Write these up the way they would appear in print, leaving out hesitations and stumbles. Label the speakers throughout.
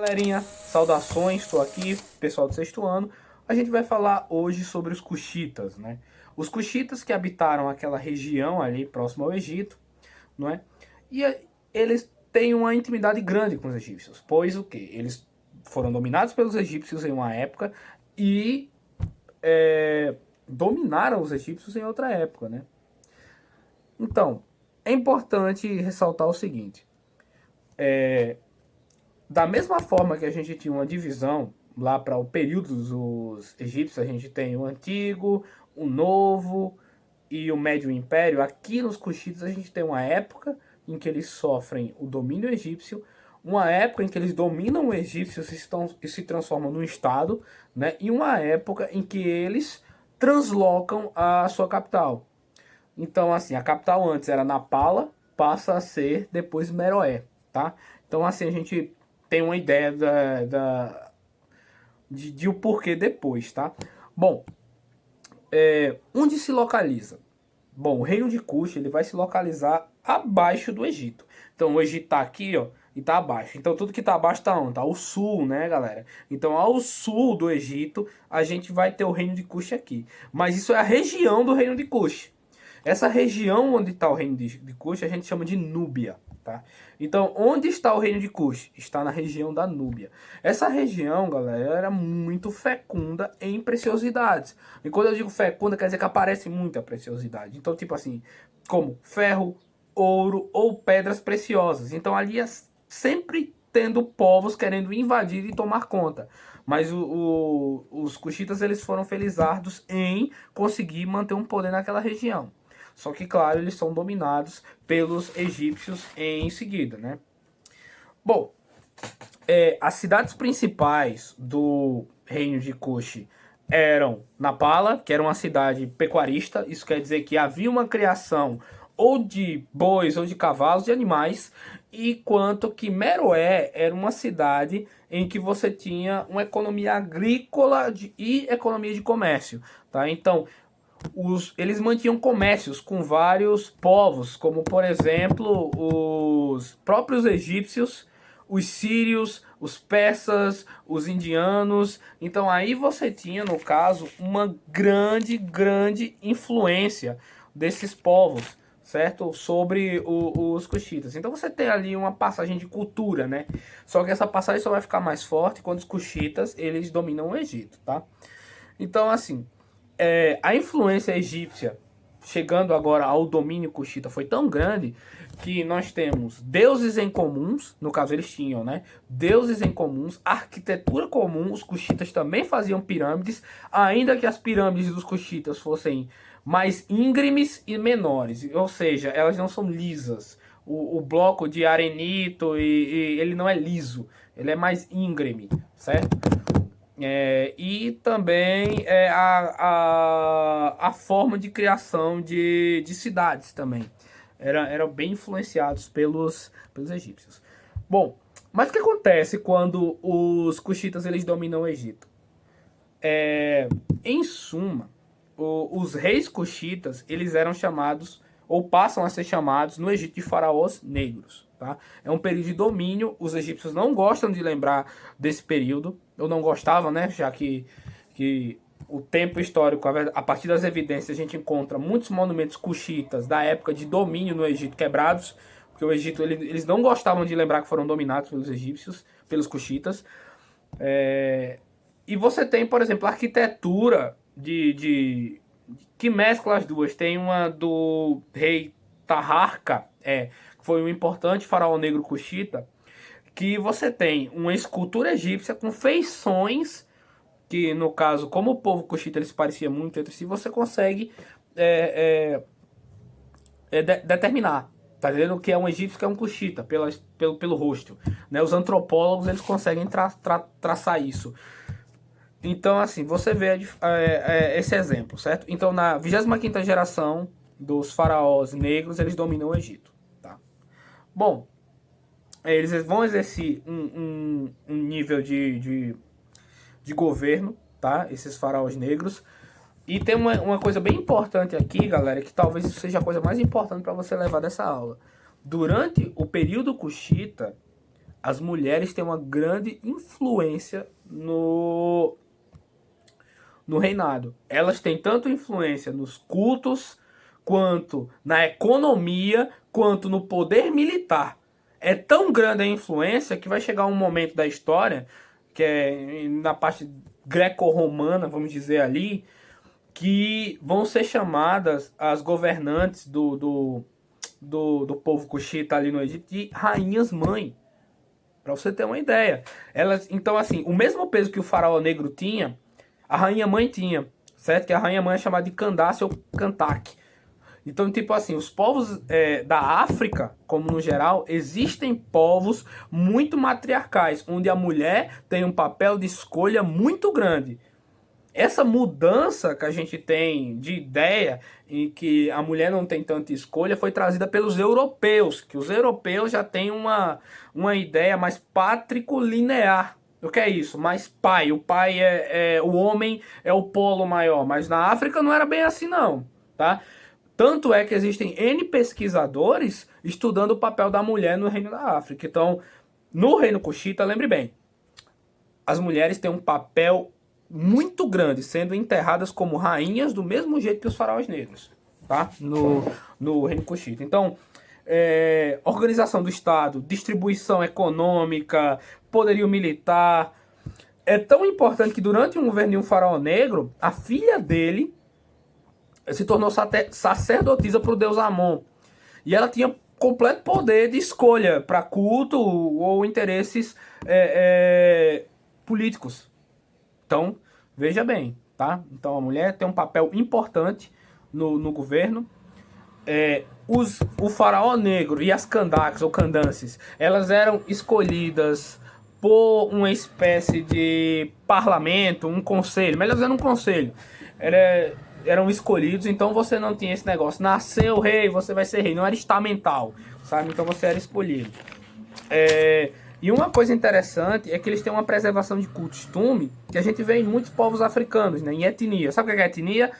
Speaker 1: Galerinha, saudações, estou aqui, pessoal do sexto ano. A gente vai falar hoje sobre os cuxitas, né? Os cuxitas que habitaram aquela região ali próximo ao Egito, não é? E eles têm uma intimidade grande com os egípcios, pois o quê? Eles foram dominados pelos egípcios em uma época e dominaram os egípcios em outra época, né? Então, é importante ressaltar o seguinte: da mesma forma que a gente tinha uma divisão lá para o período dos egípcios, a gente tem o Antigo, o Novo e o Médio Império. Aqui nos Cuxitas a gente tem uma época em que eles sofrem o domínio egípcio, uma época em que eles dominam o egípcio e se transformam num estado, né? E uma época em que eles translocam a sua capital. Então, assim, a capital antes era Napala, passa a ser depois Meroé, tá? Então, assim, a gente tem uma ideia de o porquê depois, tá? Bom, onde se localiza? Bom, o reino de Cush ele vai se localizar abaixo do Egito. Então, o Egito tá aqui, ó, e tá abaixo. Então, tudo que tá abaixo tá onde? Tá ao sul, né, galera? Então, ao sul do Egito, a gente vai ter o reino de Cush aqui. Mas isso é a região do reino de Cush. Essa região onde está o reino de Cush a gente chama de Núbia, tá? Então, onde está o reino de Cush? Está na região da Núbia. Essa região, galera, era muito fecunda em preciosidades. E quando eu digo fecunda, quer dizer que aparece muita preciosidade. Então, tipo assim, como ferro, ouro ou pedras preciosas. Então, ali é sempre tendo povos querendo invadir e tomar conta. Mas os cuxitas eles foram felizardos em conseguir manter um poder naquela região. Só que, claro, eles são dominados pelos egípcios em seguida, né? Bom, as cidades principais do reino de Cush eram Napala, que era uma cidade pecuarista. Isso quer dizer que havia uma criação ou de bois ou de cavalos, de animais, e quanto que Meroé era uma cidade em que você tinha uma economia agrícola e economia de comércio, tá? Então, eles mantinham comércios com vários povos, como por exemplo os próprios egípcios, os sírios, os persas, os indianos. Então aí você tinha, no caso, uma grande influência desses povos, certo? Sobre os cuxitas. Então você tem ali uma passagem de cultura, né? Só que essa passagem só vai ficar mais forte quando os cuxitas eles dominam o Egito, tá? Então assim, a influência egípcia chegando agora ao domínio cuxita foi tão grande que nós temos deuses em comuns, no caso eles tinham, né? Deuses em comuns, arquitetura comum, os cuxitas também faziam pirâmides, ainda que as pirâmides dos cuxitas fossem mais íngremes e menores, ou seja, elas não são lisas. O bloco de arenito e ele não é liso, ele é mais íngreme, certo? E também a forma de criação de cidades também. Eram bem influenciados pelos egípcios. Bom, mas o que acontece quando os cuxitas eles dominam o Egito? Em suma, os reis cuxitas eles eram chamados ou passam a ser chamados no Egito de faraós negros. Tá? É um período de domínio. Os egípcios não gostam de lembrar desse período. Eu não gostava, né? Já que o tempo histórico, a partir das evidências, a gente encontra muitos monumentos cuxitas da época de domínio no Egito quebrados. Porque o Egito, eles não gostavam de lembrar que foram dominados pelos egípcios, pelos cuxitas. E você tem, por exemplo, a arquitetura que mescla as duas. Tem uma do rei Taharka, que foi um importante faraó negro cuxita, que você tem uma escultura egípcia com feições que, no caso, como o povo cuxita ele se parecia muito entre si, você consegue determinar, tá entendendo? O que é um egípcio, que é um cuxita, pelo rosto, né? Os antropólogos eles conseguem traçar isso. Então, assim, você vê esse exemplo, certo? Então, na 25ª geração dos faraós negros, eles dominam o Egito, tá? Bom, eles vão exercer um nível de governo, tá? Esses faraós negros. E tem uma coisa bem importante aqui, galera, que talvez seja a coisa mais importante para você levar dessa aula. Durante o período cuxita, as mulheres têm uma grande influência no reinado. Elas têm tanto influência nos cultos, quanto na economia, quanto no poder militar. É tão grande a influência que vai chegar um momento da história, que é na parte greco-romana, vamos dizer ali, que vão ser chamadas as governantes do povo cuxita ali no Egito de rainhas-mãe. Para você ter uma ideia. Elas, então, assim, o mesmo peso que o faraó negro tinha, a rainha-mãe tinha, certo? Que a rainha-mãe é chamada de Candace ou Cantaque. Então, tipo assim, os povos da África, como no geral, existem povos muito matriarcais, onde a mulher tem um papel de escolha muito grande. Essa mudança que a gente tem de ideia em que a mulher não tem tanta escolha foi trazida pelos europeus, que os europeus já têm uma ideia mais patrilinear. O que é isso? Mais pai. O pai o homem é o polo maior, mas na África não era bem assim não, tá? Tanto é que existem N pesquisadores estudando o papel da mulher no reino da África. Então, no reino cuxita, lembre bem, as mulheres têm um papel muito grande, sendo enterradas como rainhas do mesmo jeito que os faraós negros, tá? No reino cuxita. Então, organização do Estado, distribuição econômica, poderio militar. É tão importante que durante um governo de um faraó negro, a filha dele se tornou sacerdotisa para o deus Amon. E ela tinha completo poder de escolha para culto ou interesses políticos. Então, veja bem, tá? Então a mulher tem um papel importante no governo. O faraó negro e as candaques ou candances, elas eram escolhidas por uma espécie de parlamento, um conselho, mas elas eram um conselho. Eram escolhidos, então você não tinha esse negócio, nasceu rei, você vai ser rei, não era estamental, sabe? Então você era escolhido. E uma coisa interessante é que eles têm uma preservação de costume que a gente vê em muitos povos africanos, né? Em etnia. Sabe o que é etnia?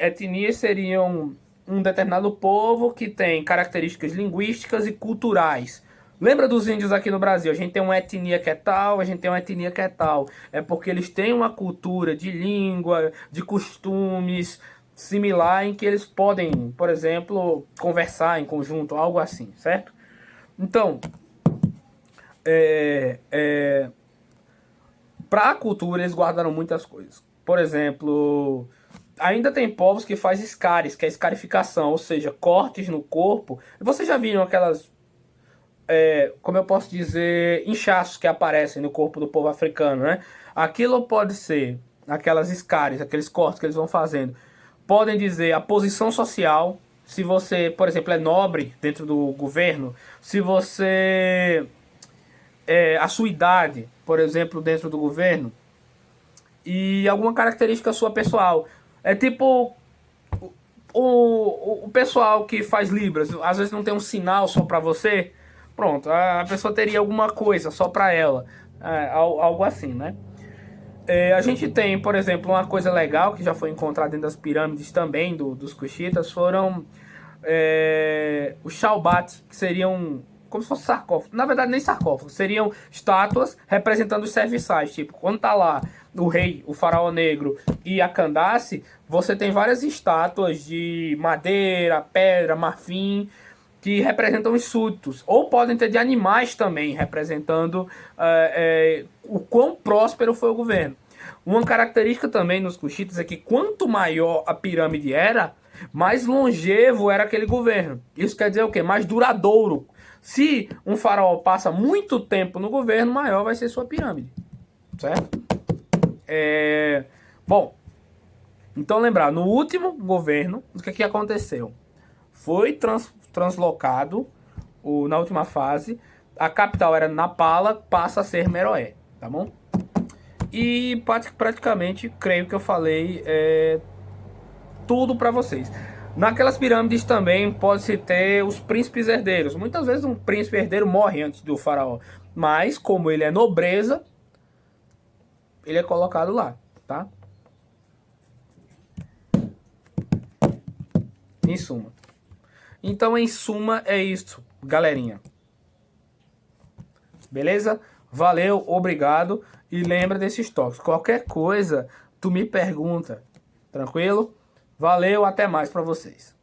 Speaker 1: Etnias seriam um determinado povo que tem características linguísticas e culturais. Lembra dos índios aqui no Brasil? A gente tem uma etnia que é tal, a gente tem uma etnia que é tal. É porque eles têm uma cultura de língua, de costumes similar em que eles podem, por exemplo, conversar em conjunto, algo assim, certo? Então, para a cultura eles guardaram muitas coisas. Por exemplo, ainda tem povos que fazem escares, que é escarificação, ou seja, cortes no corpo. Vocês já viram aquelas, como eu posso dizer, inchaços que aparecem no corpo do povo africano, né? Aquilo pode ser aquelas escares, aqueles cortes que eles vão fazendo. Podem dizer a posição social, se você, por exemplo, é nobre dentro do governo, se você a sua idade, por exemplo, dentro do governo, e alguma característica sua pessoal. É tipo o pessoal que faz Libras, às vezes não tem um sinal só para você, pronto, a pessoa teria alguma coisa só para ela, algo assim, né? A gente tem, por exemplo, uma coisa legal que já foi encontrada dentro das pirâmides também dos Kuxitas, foram os Shaubat, que seriam como se fosse sarcófagos. Na verdade, nem sarcófagos, seriam estátuas representando os serviçais. Tipo, quando tá lá o rei, o faraó negro e a Candace, você tem várias estátuas de madeira, pedra, marfim, que representam os súditos. Ou podem ter de animais também, representando o quão próspero foi o governo. Uma característica também nos Kuxitas é que quanto maior a pirâmide era, mais longevo era aquele governo. Isso quer dizer o quê? Mais duradouro. Se um faraó passa muito tempo no governo, maior vai ser sua pirâmide. Certo? Bom, então lembrar, no último governo, o que aconteceu? Foi translocado, na última fase, a capital era Napala, passa a ser Meroé, tá bom? E praticamente, creio que eu falei tudo para vocês. Naquelas pirâmides também pode-se ter os príncipes herdeiros. Muitas vezes um príncipe herdeiro morre antes do faraó. Mas, como ele é nobreza, ele é colocado lá, tá? Em suma. Então, em suma, é isso, galerinha. Beleza? Valeu, obrigado. E lembra desses toques. Qualquer coisa, tu me pergunta. Tranquilo? Valeu, até mais para vocês.